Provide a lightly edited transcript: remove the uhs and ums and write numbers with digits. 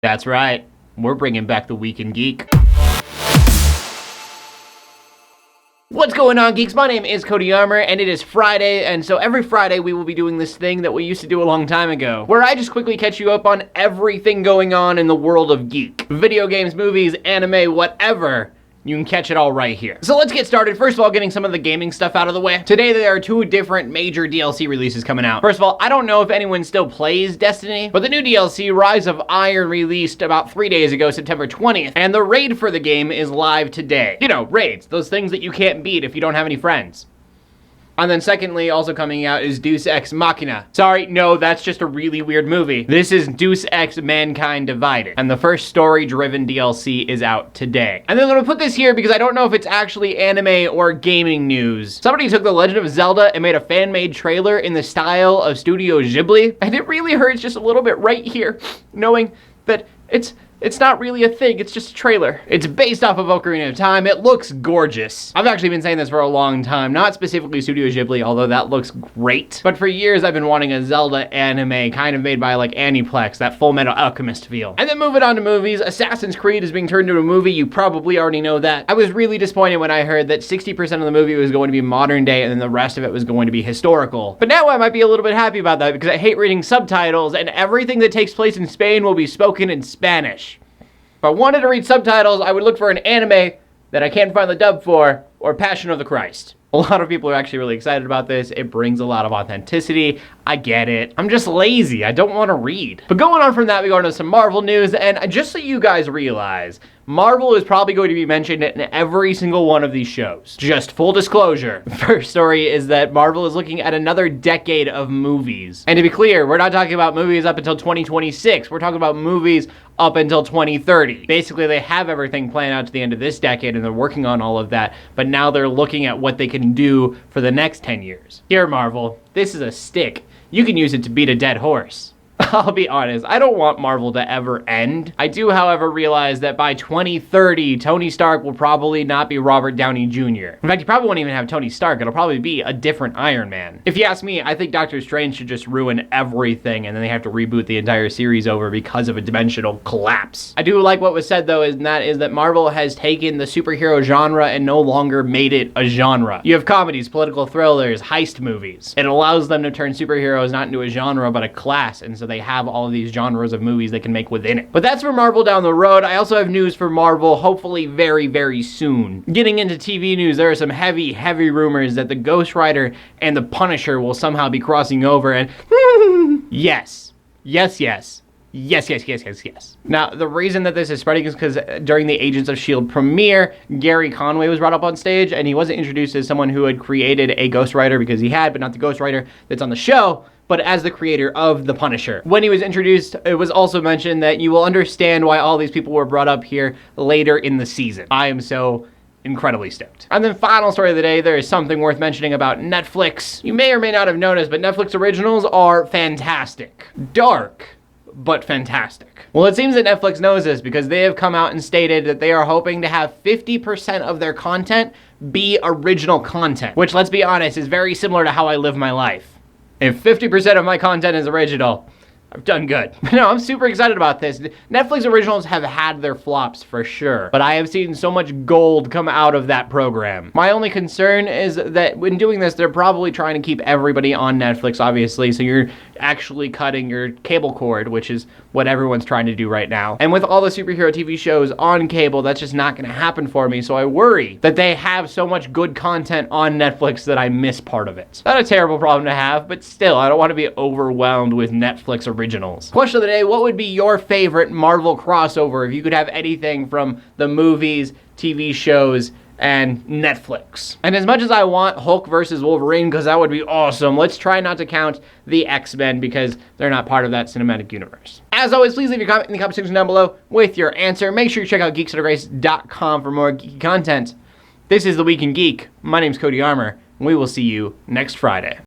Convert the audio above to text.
That's right, we're bringing back the Week in Geek. What's going on, geeks? My name is Cody Armour, and it is Friday, and so every Friday we will be doing this thing that we used to do a long time ago, where I just quickly catch you up on everything going on in the world of geek. Video games, movies, anime, whatever. You can catch it all right here. So let's get started. First of all, getting some of the gaming stuff out of the way. Today, there are two different major DLC releases coming out. First of all, I don't know if anyone still plays Destiny, but the new DLC, Rise of Iron, released about 3 days ago, September 20th, and the raid for the game is live today. You know, raids, those things that you can't beat if you don't have any friends. And then secondly, also coming out is Deus Ex Machina. Sorry, no, that's just a really weird movie. This is Deus Ex Mankind Divided. And the first story-driven DLC is out today. And then I'm gonna put this here because I don't know if it's actually anime or gaming news. Somebody took The Legend of Zelda and made a fan-made trailer in the style of Studio Ghibli. And it really hurts just a little bit right here, knowing that it's not really a thing, it's just a trailer. It's based off of Ocarina of Time. It looks gorgeous. I've actually been saying this for a long time, not specifically Studio Ghibli, although that looks great. But for years, I've been wanting a Zelda anime, kind of made by like Aniplex, that Full Metal Alchemist feel. And then moving on to movies, Assassin's Creed is being turned into a movie. You probably already know that. I was really disappointed when I heard that 60% of the movie was going to be modern day and then the rest of it was going to be historical. But now I might be a little bit happy about that because I hate reading subtitles and everything that takes place in Spain will be spoken in Spanish. If I wanted to read subtitles, I would look for an anime that I can't find the dub for, or Passion of the Christ. A lot of people are actually really excited about this. It brings a lot of authenticity. I get it. I'm just lazy. I don't want to read. But going on from that, we go into some Marvel news, and just so you guys realize, Marvel is probably going to be mentioned in every single one of these shows. Just full disclosure. The first story is that Marvel is looking at another decade of movies. And to be clear, we're not talking about movies up until 2026. We're talking about movies up until 2030. Basically, they have everything planned out to the end of this decade, and they're working on all of that, but now they're looking at what they can do for the next 10 years. Here, Marvel, this is a stick. You can use it to beat a dead horse. I'll be honest, I don't want Marvel to ever end. I do, however, realize that by 2030, Tony Stark will probably not be Robert Downey Jr. In fact, he probably won't even have Tony Stark. It'll probably be a different Iron Man. If you ask me, I think Doctor Strange should just ruin everything and then they have to reboot the entire series over because of a dimensional collapse. I do like what was said, though, and that is that Marvel has taken the superhero genre and no longer made it a genre. You have comedies, political thrillers, heist movies. It allows them to turn superheroes not into a genre, but a class, and so they have all of these genres of movies they can make within it. But that's for Marvel down the road. I also have news for Marvel, hopefully very, very soon. Getting into TV news, there are some heavy rumors that the GhostRider and the Punisher will somehow be crossing over, and yes. Now, the reason that this is spreading is because during the Agents of S.H.I.E.L.D. premiere, Gary Conway was brought up on stage, and he wasn't introduced as someone who had created a GhostRider, because he had, but not the GhostRider that's on the show, but as the creator of the Punisher. When he was introduced, it was also mentioned that you will understand why all these people were brought up here later in the season. I am so incredibly stoked. And then final story of the day, there is something worth mentioning about Netflix. You may or may not have noticed, but Netflix originals are fantastic. Dark, but fantastic. Well, it seems that Netflix knows this because they have come out and stated that they are hoping to have 50% of their content be original content, which, let's be honest, is very similar to how I live my life. If 50% of my content is original, I've done good. No, I'm super excited about this. Netflix originals have had their flops for sure, but I have seen so much gold come out of that program. My only concern is that when doing this, they're probably trying to keep everybody on Netflix, obviously, so you're actually cutting your cable cord, which is what everyone's trying to do right now. And with all the superhero TV shows on cable, that's just not gonna happen for me, so I worry that they have so much good content on Netflix that I miss part of it. Not a terrible problem to have, but still, I don't want to be overwhelmed with Netflix originals. Question of the day, what would be your favorite Marvel crossover if you could have anything from the movies, TV shows, and Netflix? And as much as I want Hulk versus Wolverine, because that would be awesome, let's try not to count the X-Men because they're not part of that cinematic universe. As always, please leave your comment in the comment section down below with your answer. Make sure you check out geeksandgrace.com for more geeky content. This is The Week in Geek. My name's Cody Armour, and we will see you next Friday.